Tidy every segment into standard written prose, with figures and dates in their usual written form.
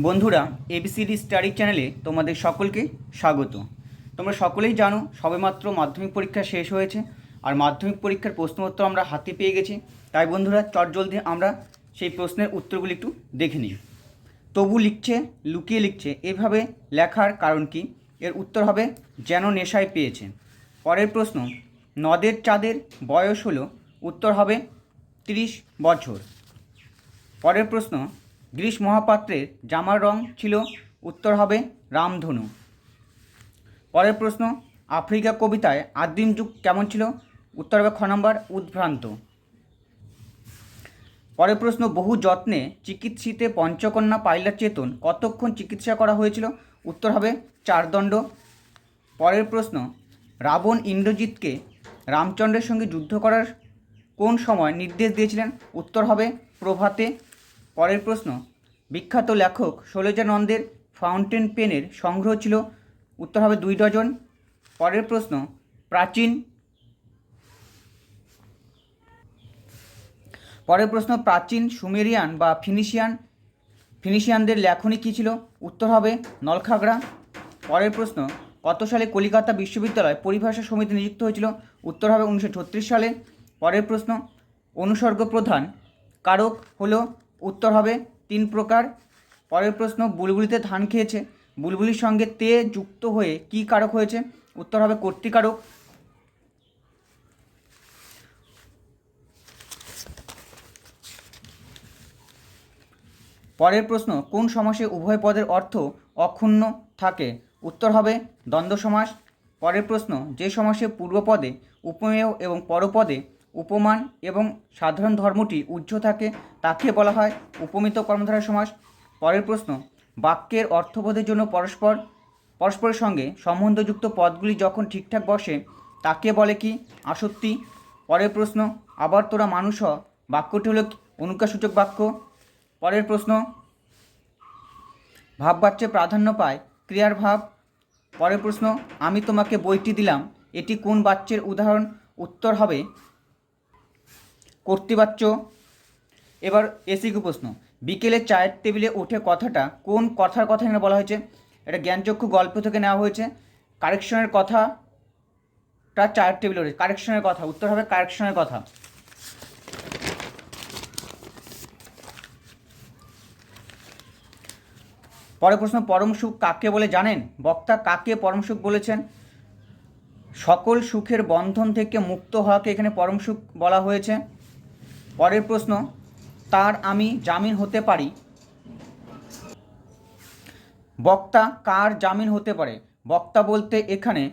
বন্ধুরা, ABCD study চ্যানেলে তোমাদের সকলকে স্বাগত। তোমরা সকলেই জানো সবেমাত্র মাধ্যমিক পরীক্ষা শেষ হয়েছে, আর মাধ্যমিক পরীক্ষার প্রশ্নোত্তর আমরা হাতে পেয়ে গেছি। তাই বন্ধুরা, চটজলদি আমরা সেই প্রশ্নের উত্তরগুলি একটু দেখে নিই। তবু লিখছে, লুকিয়ে লিখছে, এভাবে লেখার কারণ কি? এর উত্তর হবে যেন নেশায় পেয়েছে। পরের প্রশ্ন, নদের চাঁদের বয়স হলো, উত্তর হবে 30 বছর। পরের প্রশ্ন, গিরিশ মহাপাত্রের জামার রং ছিল, উত্তর হবে রামধনু। পরের প্রশ্ন, আফ্রিকা কবিতায় আদিম যুগ কেমন ছিল? উত্তর হবে খ নম্বর উদ্ভ্রান্ত। পরের প্রশ্ন, বহু যত্নে চিকিৎসিতে পঞ্চকন্যা পাইলা চেতন কতক্ষণ চিকিৎসা করা হয়েছিল? উত্তর হবে 4 দণ্ড। পরের প্রশ্ন, রাবণ ইন্দ্রজিৎকে রামচন্দ্রের সঙ্গে যুদ্ধ করার কোন সময় নির্দেশ দিয়েছিলেন? উত্তর হবে প্রভাতে। পরের প্রশ্ন, বিখ্যাত লেখক শৈলজানন্দের ফাউন্টেন পেনের সংগ্রহ ছিল, উত্তর হবে 2 ডজন। পরের প্রশ্ন, প্রাচীন সুমেরিয়ান বা ফিনিশিয়ানদের লেখনী কী ছিল? উত্তর হবে নলখাগড়া। পরের প্রশ্ন, কত সালে কলিকাতা বিশ্ববিদ্যালয় পরিভাষা সমিতি নিযুক্ত হয়েছিল? উত্তর হবে 1936 সালে। পরের প্রশ্ন, অনুসর্গ প্রধান কারক হলো, উত্তর হবে 3 প্রকার। পরের প্রশ্ন, বুলবুলিতে ধান খেয়েছে, বুলবুলির সঙ্গে তে যুক্ত হয়ে কি কারক হয়েছে? উত্তর হবে কর্তৃকারক। পরের প্রশ্ন, কোন সমাসে উভয় পদের অর্থ অক্ষুণ্ণ থাকে? উত্তর হবে দ্বন্দ্ব সমাস। পরের প্রশ্ন, যে সমাসে পূর্বপদে উপমেয় এবং পরপদে উপমান এবং সাধারণ ধর্মটি উহ্য থাকে তাকে বলা হয় উপমিত কর্মধারয় সমাস। পরের প্রশ্ন, বাক্যের অর্থবোধের জন্য পরস্পরের সঙ্গে সম্বন্ধযুক্ত পদগুলি যখন ঠিকঠাক বসে তাকে বলে কি? আসক্তি। পরের প্রশ্ন, আবার তোরা মানুষ হ বাক্যটি হলো অনুজ্ঞাসূচক বাক্য। পরের প্রশ্ন, ভাববাচ্যে প্রাধান্য পায় ক্রিয়ার ভাব। পরের প্রশ্ন, আমি তোমাকে বইটি দিলাম, এটি কোন বাচ্যের উদাহরণ? উত্তর হবে কর্তৃবাচ্য। এবার এসিকিউ প্রশ্ন, বিকেলে চায়ের টেবিলে উঠে কথাটা কোন কথার কথা এখানে বলা হয়েছে? এটা জ্ঞানচক্ষু গল্প থেকে নেওয়া হয়েছে। কারেকশনের কথাটা চায়ের টেবিলে উঠে, কারেকশনের কথা, উত্তর হবে কারেকশনের কথা। পরের প্রশ্ন, পরম সুখ কাকে বলে জানেন? বক্তা কাকে পরম সুখ বলেছেন? সকল সুখের বন্ধন থেকে মুক্ত হওয়াকে এখানে পরম সুখ বলা হয়েছে। পরের প্রশ্ন, তার আমি জামিন হতে পারি, বক্তা কার জামিন হতে পারে? বক্তা বলতে এখানে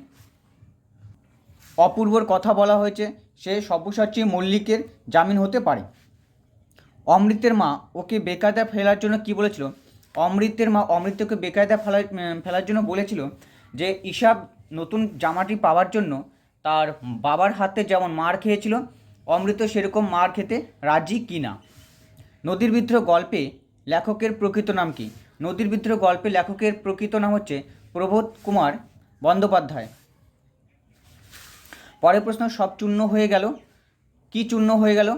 অপূর্বর কথা বলা হয়েছে, সে সব্যসাচী মল্লিকের জামিন হতে পারে। অমৃতের মা ওকে বেকায়দা ফেলার জন্য কি বলেছিল? অমৃতের মা অমৃতকে বেকায়দা ফেলার জন্য বলেছিল যে ঈশাব নতুন জামাটি পাওয়ার জন্য তার বাবার হাতে যেমন মার খেয়েছিল, অমৃত সেরকম মার খেতে রাজি কি না। নদীর বিদ্রোহ গল্পে লেখকের প্রকৃত নাম কি? নদীর বিদ্রোহ গল্পে লেখকের প্রকৃত নাম হচ্ছে প্রবোধ কুমার বন্দ্যোপাধ্যায়। পরের প্রশ্ন, সব চূর্ণ হয়ে গেল, কি চূর্ণ হয়ে গেল?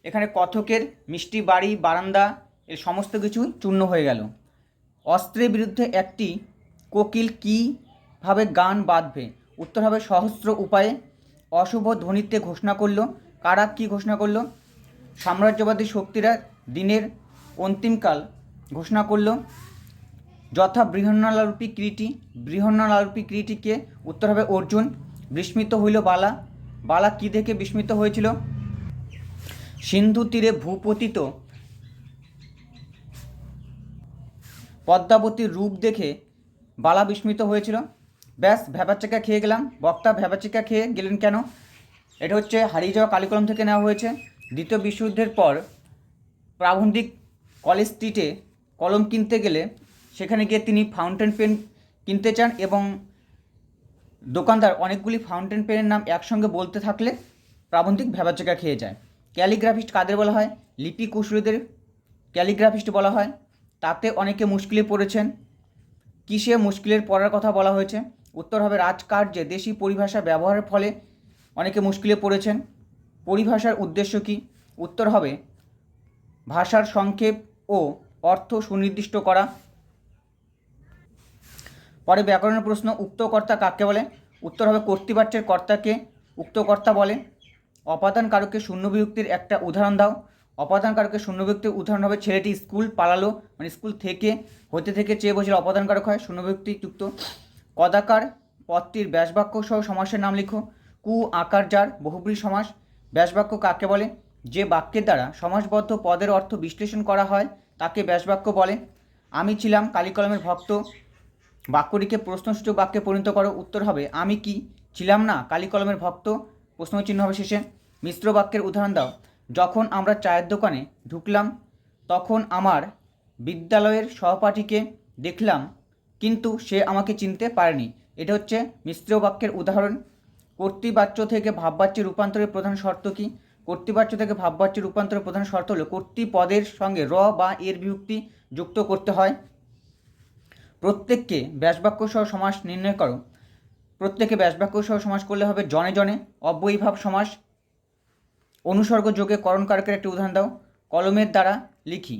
এখানে কথকের মিষ্টি বাড়ি বারান্দা এর সমস্ত কিছুই চূর্ণ হয়ে গেল। অস্ত্রের বিরুদ্ধে একটি কোকিল কীভাবে গান বাঁধবে? উত্তর হবে সহস্র উপায়ে। অশুভ ধ্বনিতে ঘোষণা করলো, কারা কি ঘোষণা করলো? সাম্রাজ্যবাদী শক্তিরা দিনের অন্তিমকাল ঘোষণা করল। যথা বৃহন্নলারূপী কিরীটিকে, উত্তর হবে অর্জুন। বিস্মিত হইল বালা, বালা কি দেখে বিস্মিত হয়েছিল? সিন্ধু তীরে ভূপতিত পদ্মাবতীর রূপ দেখে বালা বিস্মিত হয়েছিল। ব্যাস, ভ্যাবাচিকা খেয়ে গেলাম। বক্তা ভ্যাবাচিকা খেয়ে গেলেন কেন? এটা হচ্ছে হারিয়ে যাওয়া কালিকলম থেকে নেওয়া হয়েছে। দ্বিতীয় বিশ্বযুদ্ধের পর প্রাবন্ধিক কলেজ স্ট্রিটে কলম কিনতে গেলে সেখানে গিয়ে তিনি ফাউন্টেন পেন কিনতে চান এবং দোকানদার অনেকগুলি ফাউন্টেন পেনের নাম একসঙ্গে বলতে থাকলে প্রাবন্ধিক ভ্যাবাচিকা খেয়ে যায়। ক্যালিগ্রাফিস্ট কাদের বলা হয়? লিপি কুশলীদের ক্যালিগ্রাফিস্ট বলা হয়। তাতে অনেকে মুশকিলে পড়েছেন। কিসে মুশকিলের পড়ার কথা বলা হয়েছে? উত্তর হবে রাজকার্যে দেশি পরিভাষা ব্যবহারের ফলে অনেকে মুশকিলে পড়েছেন। পরিভাষার উদ্দেশ্য কী? উত্তর হবে ভাষার সংক্ষেপ ও অর্থ সুনির্দিষ্ট করা। পরে ব্যাকরণের প্রশ্ন, উক্ত কর্তা কাকে বলে? উত্তর হবে কর্তৃবাচ্যের কর্তাকে উক্ত কর্তা বলে। অপাদান কারকে শূন্য বিভক্তির একটা উদাহরণ দাও। অপাদান কারকে শূন্য বিভক্তির উদাহরণ হবে ছেলেটি স্কুল পালালো, মানে স্কুল থেকে হতে থেকে চেয়ে বসলে অপাদান কারক হয়, শূন্য বিভক্তি যুক্ত। কদাকার পদটির ব্যাসবাক্য সহ সমাসের নাম লিখো। কু আকার যার বহুব্রী সমাস। ব্যাসবাক্য কাকে বলে? যে বাক্যের দ্বারা সমাসবদ্ধ পদের অর্থ বিশ্লেষণ করা হয় তাকে ব্যাসবাক্য বলে। আমি ছিলাম কালিকলমের ভক্ত বাক্যটিকে প্রশ্নসূচক বাক্যে পরিণত করো। উত্তর হবে আমি কি ছিলাম না কালিকলমের ভক্ত, প্রশ্নচিহ্ন হবে শেষে। মিশ্র বাক্যের উদাহরণ দাও। যখন আমরা চায়ের দোকানে ঢুকলাম তখন আমার বিদ্যালয়ের সহপাঠীকে দেখলাম কিন্তু সে আমাকে চিনতে পারেনি। এটা হচ্ছে মিশ্র বাক্যের উদাহরণ। কর্তৃবাচ্য থেকে ভাববাচ্যে রূপান্তরের প্রধান শর্ত কি? কর্তৃবাচ্য থেকে ভাববাচ্যে রূপান্তরের প্রধান শর্ত হলো কর্তৃপদের সঙ্গে র বা এর বিভক্তি যুক্ত করতে হয়। প্রত্যেককে ব্যাসবাক্য সহ সমাস নির্ণয় করো। প্রত্যেকে ব্যাসবাক্য সহ সমাস করলে হবে জনে জনে। অব্যয়ীভাব সমাস। অনুসর্গ যোগে করণ কারকের একটি উদাহরণ দাও। কলমের দ্বারা লিখি।